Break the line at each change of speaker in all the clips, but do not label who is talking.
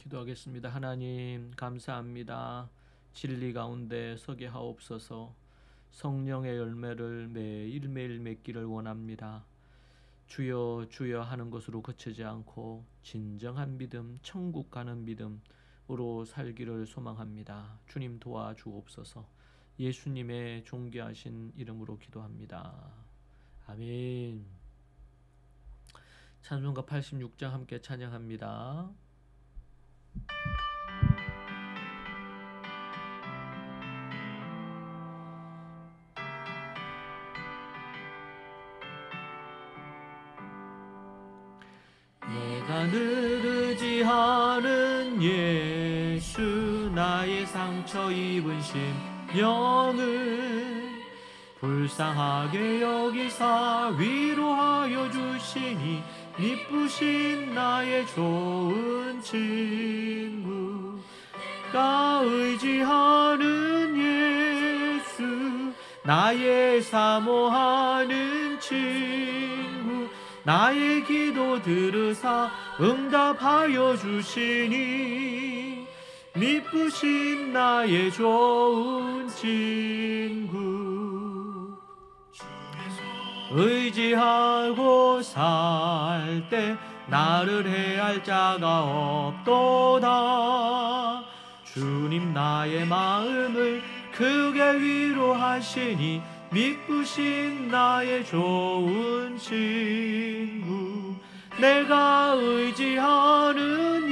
기도하겠습니다. 하나님 감사합니다. 진리 가운데 서게 하옵소서. 성령의 열매를 매일매일 맺기를 원합니다. 주여 주여 하는 것으로 그치지 않고 진정한 믿음, 천국 가는 믿음으로 살기를 소망합니다. 주님 도와주옵소서. 예수님의 존귀하신 이름으로 기도합니다. 아멘. 찬송가 86장 함께 찬양합니다. 내가 늘 의지하는 예수, 나의 상처 입은 심령을 불쌍하게 여기사 위로하여 주시니 미쁘신 나의 좋은 친구. 내가 의지하는 예수, 나의 사모하는 친구. 나의 기도 들으사 응답하여 주시니 미쁘신 나의 좋은 친구. 의지하고 살 때 나를 해할 자가 없도다. 주님 나의 마음을 크게 위로하시니 미쁘신 나의 좋은 친구. 내가 의지하는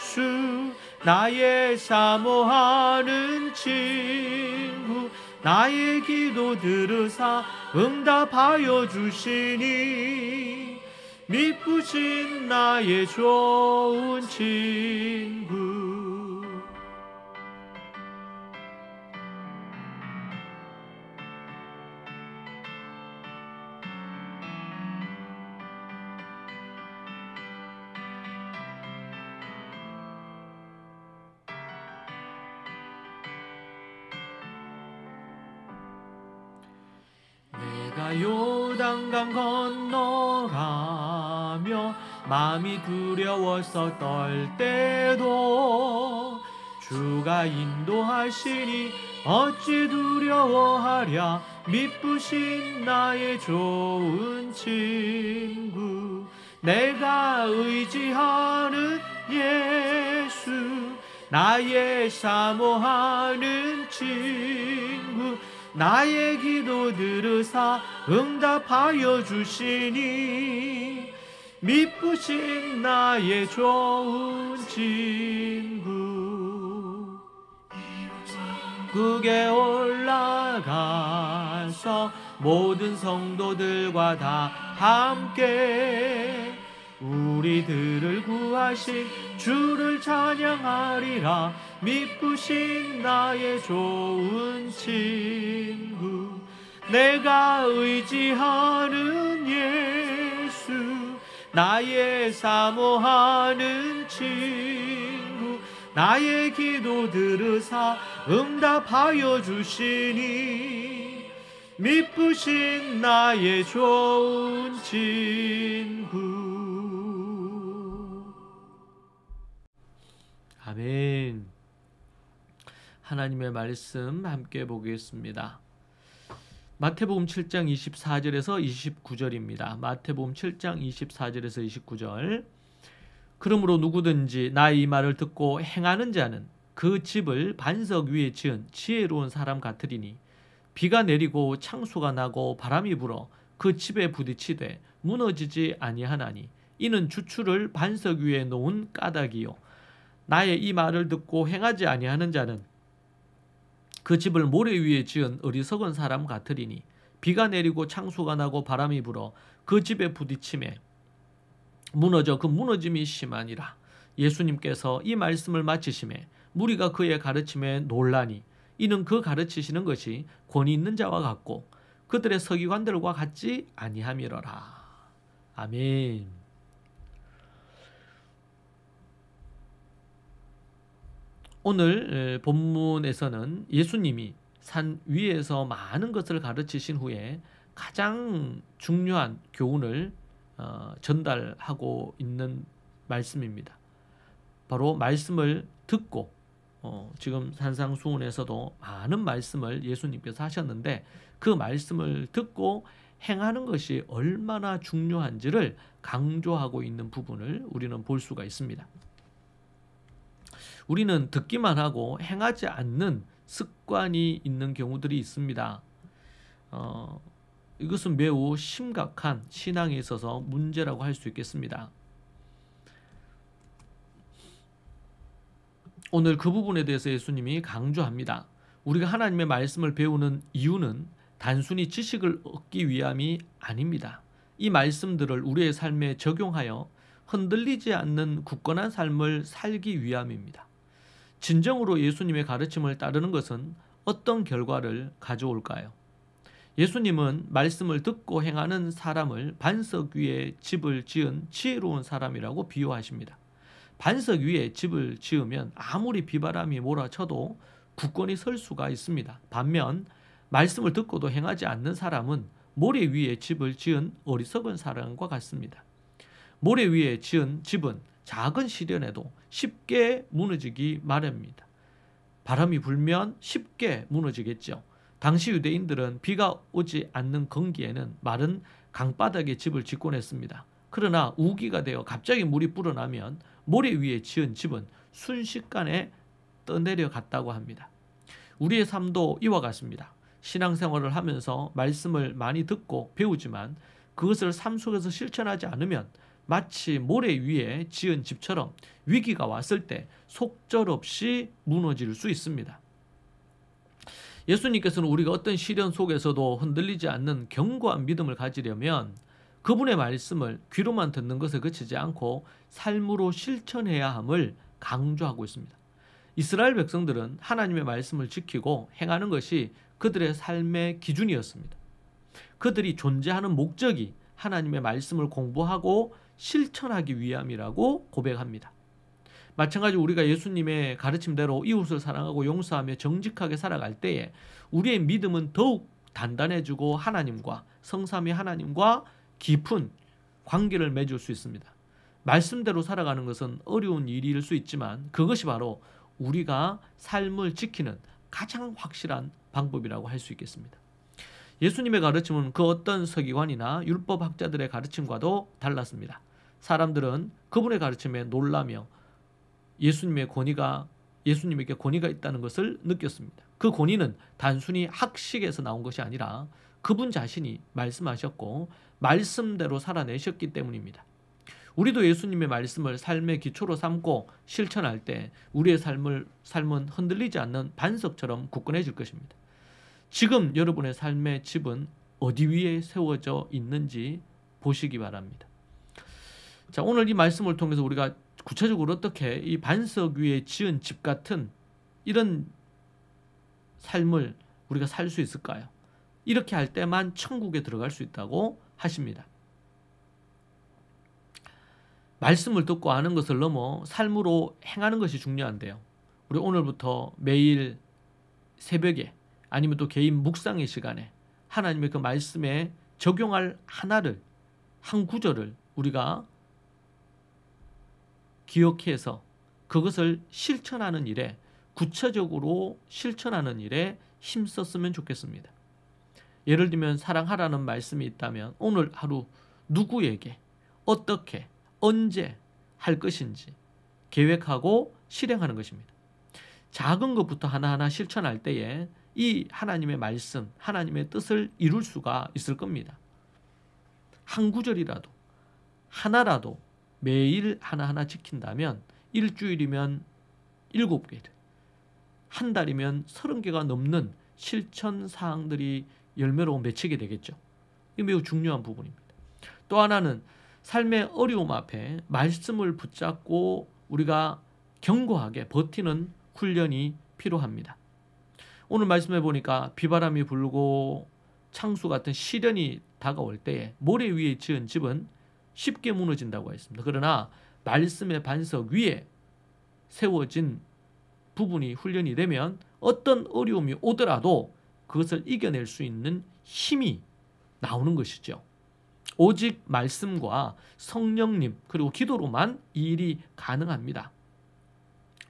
예수, 나의 사모하는 친구. 나의 기도 들으사 응답하여 주시니 미쁘신 나의 좋은 친구. 내가 요단강 건너가며 마음이 두려워서 떨 때도 주가 인도하시니 어찌 두려워하랴. 미쁘신 나의 좋은 친구. 내가 의지하는 예수, 나의 사모하는 친구. 나의 기도 들으사 응답하여 주시니 미쁘신 나의 좋은 친구. 그게 올라가서 모든 성도들과 다 함께 우리들을 구하신 주를 찬양하리라. 미쁘신 나의 좋은 친구. 내가 의지하는 예수, 나의 사모하는 친구. 나의 기도 들으사 응답하여 주시니 미쁘신 나의 좋은 친구. 아멘. 하나님의 말씀 함께 보겠습니다. 마태복음 7장 24절에서 29절입니다. 마태복음 7장 24절에서 29절. 그러므로 누구든지 나의 이 말을 듣고 행하는 자는 그 집을 반석 위에 지은 지혜로운 사람 같으리니 비가 내리고 창수가 나고 바람이 불어 그 집에 부딪히되 무너지지 아니하나니 이는 주추를 반석 위에 놓은 까닭이요. 나의 이 말을 듣고 행하지 아니하는 자는 그 집을 모래 위에 지은 어리석은 사람 같으리니 비가 내리고 창수가 나고 바람이 불어 그 집에 부딪히매 무너져 그 무너짐이 심하니라. 예수님께서 이 말씀을 마치심에 무리가 그의 가르침에 놀라니 이는 그 가르치시는 것이 권위 있는 자와 같고 그들의 서기관들과 같지 아니함이로라. 아멘. 오늘 본문에서는 예수님이 산 위에서 많은 것을 가르치신 후에 가장 중요한 교훈을 전달하고 있는 말씀입니다. 바로 말씀을 듣고 지금 산상수훈에서도 많은 말씀을 예수님께서 하셨는데 그 말씀을 듣고 행하는 것이 얼마나 중요한지를 강조하고 있는 부분을 우리는 볼 수가 있습니다. 우리는 듣기만 하고 행하지 않는 습관이 있는 경우들이 있습니다. 이것은 매우 심각한 신앙에 있어서 문제라고 할 수 있겠습니다. 오늘 그 부분에 대해서 예수님이 강조합니다. 우리가 하나님의 말씀을 배우는 이유는 단순히 지식을 얻기 위함이 아닙니다. 이 말씀들을 우리의 삶에 적용하여 흔들리지 않는 굳건한 삶을 살기 위함입니다. 진정으로 예수님의 가르침을 따르는 것은 어떤 결과를 가져올까요? 예수님은 말씀을 듣고 행하는 사람을 반석 위에 집을 지은 지혜로운 사람이라고 비유하십니다. 반석 위에 집을 지으면 아무리 비바람이 몰아쳐도 굳건히 설 수가 있습니다. 반면 말씀을 듣고도 행하지 않는 사람은 모래 위에 집을 지은 어리석은 사람과 같습니다. 모래 위에 지은 집은 작은 시련에도 쉽게 무너지기 마련입니다. 바람이 불면 쉽게 무너지겠죠. 당시 유대인들은 비가 오지 않는 건기에는 마른 강바닥에 집을 짓곤 했습니다. 그러나 우기가 되어 갑자기 물이 불어나면 모래 위에 지은 집은 순식간에 떠내려갔다고 합니다. 우리의 삶도 이와 같습니다. 신앙생활을 하면서 말씀을 많이 듣고 배우지만 그것을 삶 속에서 실천하지 않으면 마치 모래 위에 지은 집처럼 위기가 왔을 때 속절없이 무너질 수 있습니다. 예수님께서는 우리가 어떤 시련 속에서도 흔들리지 않는 견고한 믿음을 가지려면 그분의 말씀을 귀로만 듣는 것에 그치지 않고 삶으로 실천해야 함을 강조하고 있습니다. 이스라엘 백성들은 하나님의 말씀을 지키고 행하는 것이 그들의 삶의 기준이었습니다. 그들이 존재하는 목적이 하나님의 말씀을 공부하고 실천하기 위함이라고 고백합니다. 마찬가지로 우리가 예수님의 가르침대로 이웃을 사랑하고 용서하며 정직하게 살아갈 때에 우리의 믿음은 더욱 단단해지고 하나님과 성삼위 하나님과 깊은 관계를 맺을 수 있습니다. 말씀대로 살아가는 것은 어려운 일일 수 있지만 그것이 바로 우리가 삶을 지키는 가장 확실한 방법이라고 할 수 있겠습니다. 예수님의 가르침은 그 어떤 서기관이나 율법학자들의 가르침과도 달랐습니다. 사람들은 그분의 가르침에 놀라며 예수님에게 권위가 있다는 것을 느꼈습니다. 그 권위는 단순히 학식에서 나온 것이 아니라 그분 자신이 말씀하셨고 말씀대로 살아내셨기 때문입니다. 우리도 예수님의 말씀을 삶의 기초로 삼고 실천할 때 우리의 삶은 흔들리지 않는 반석처럼 굳건해질 것입니다. 지금 여러분의 삶의 집은 어디 위에 세워져 있는지 보시기 바랍니다. 자, 오늘 이 말씀을 통해서 우리가 구체적으로 어떻게 이 반석 위에 지은 집 같은 이런 삶을 우리가 살 수 있을까요? 이렇게 할 때만 천국에 들어갈 수 있다고 하십니다. 말씀을 듣고 아는 것을 넘어 삶으로 행하는 것이 중요한데요. 우리 오늘부터 매일 새벽에 아니면 또 개인 묵상의 시간에 하나님의 그 말씀에 적용할 한 구절을 우리가 기억해서 그것을 실천하는 일에 구체적으로 실천하는 일에 힘썼으면 좋겠습니다. 예를 들면 사랑하라는 말씀이 있다면 오늘 하루 누구에게 어떻게 언제 할 것인지 계획하고 실행하는 것입니다. 작은 것부터 하나하나 실천할 때에 이 하나님의 말씀, 하나님의 뜻을 이룰 수가 있을 겁니다. 한 구절이라도 하나라도 매일 하나하나 지킨다면 일주일이면 7개를, 한 달이면 30개가 넘는 실천 사항들이 열매로 맺히게 되겠죠. 이게 매우 중요한 부분입니다. 또 하나는 삶의 어려움 앞에 말씀을 붙잡고 우리가 견고하게 버티는 훈련이 필요합니다. 오늘 말씀해 보니까 비바람이 불고 창수 같은 시련이 다가올 때에 모래 위에 지은 집은 쉽게 무너진다고 했습니다. 그러나 말씀의 반석 위에 세워진 부분이 훈련이 되면 어떤 어려움이 오더라도 그것을 이겨낼 수 있는 힘이 나오는 것이죠. 오직 말씀과 성령님 그리고 기도로만 이 일이 가능합니다.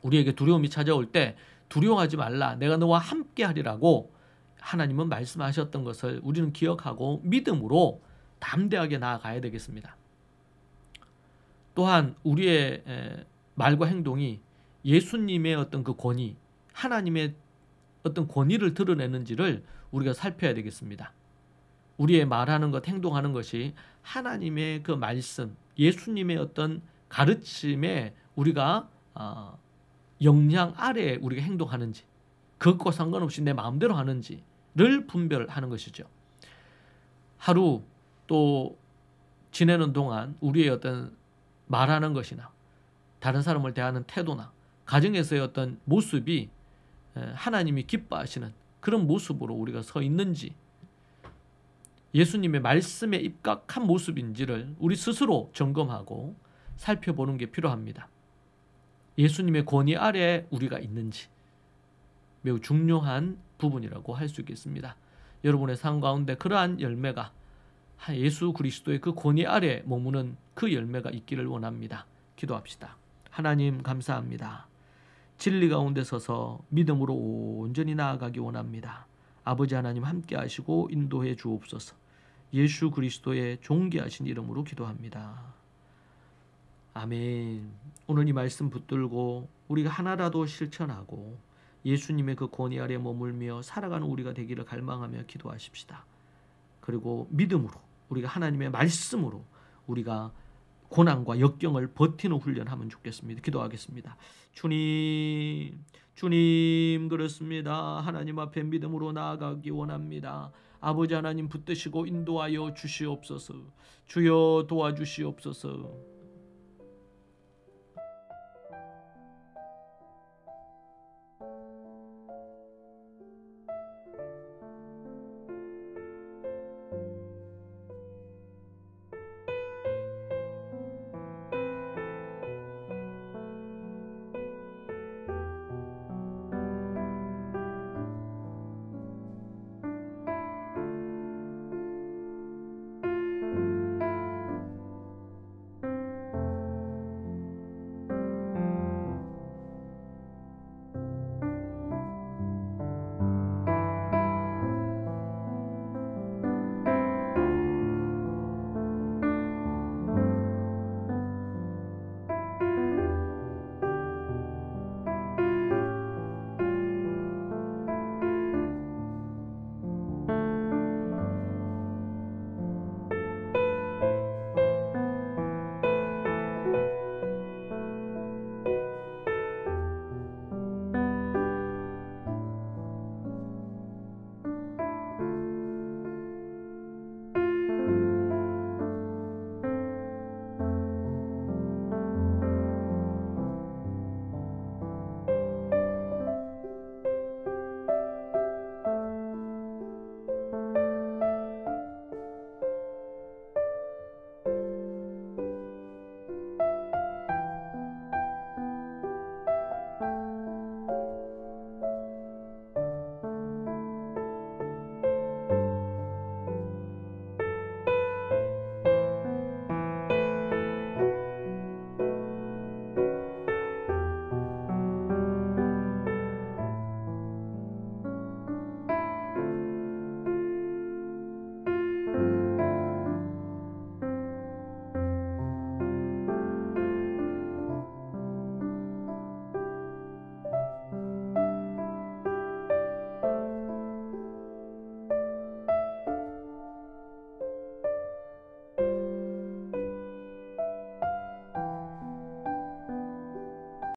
우리에게 두려움이 찾아올 때 두려워하지 말라, 내가 너와 함께 하리라고 하나님은 말씀하셨던 것을 우리는 기억하고 믿음으로 담대하게 나아가야 되겠습니다. 또한 우리의 말과 행동이 예수님의 어떤 그 권위, 하나님의 어떤 권위를 드러내는지를 우리가 살펴야 되겠습니다. 우리의 말하는 것, 행동하는 것이 하나님의 그 말씀, 예수님의 어떤 가르침에 우리가 영향 아래에 우리가 행동하는지, 그것과 상관없이 내 마음대로 하는지를 분별하는 것이죠. 하루 또 지내는 동안 우리의 어떤 말하는 것이나 다른 사람을 대하는 태도나 가정에서의 어떤 모습이 하나님이 기뻐하시는 그런 모습으로 우리가 서 있는지, 예수님의 말씀에 입각한 모습인지를 우리 스스로 점검하고 살펴보는 게 필요합니다. 예수님의 권위 아래에 우리가 있는지 매우 중요한 부분이라고 할 수 있겠습니다. 여러분의 삶 가운데 그러한 열매가, 예수 그리스도의 그 권위 아래에 머무는 그 열매가 있기를 원합니다. 기도합시다. 하나님 감사합니다. 진리 가운데 서서 믿음으로 온전히 나아가기 원합니다. 아버지 하나님 함께 하시고 인도해 주옵소서. 예수 그리스도의 존귀하신 이름으로 기도합니다. 아멘. 오늘 이 말씀 붙들고 우리가 하나라도 실천하고 예수님의 그 권위 아래 머물며 살아가는 우리가 되기를 갈망하며 기도하십시다. 그리고 믿음으로, 우리가 하나님의 말씀으로 우리가 고난과 역경을 버티는 훈련하면 좋겠습니다. 기도하겠습니다. 주님 그렇습니다. 하나님 앞에 믿음으로 나아가기 원합니다. 아버지 하나님 붙드시고 인도하여 주시옵소서. 주여 도와주시옵소서.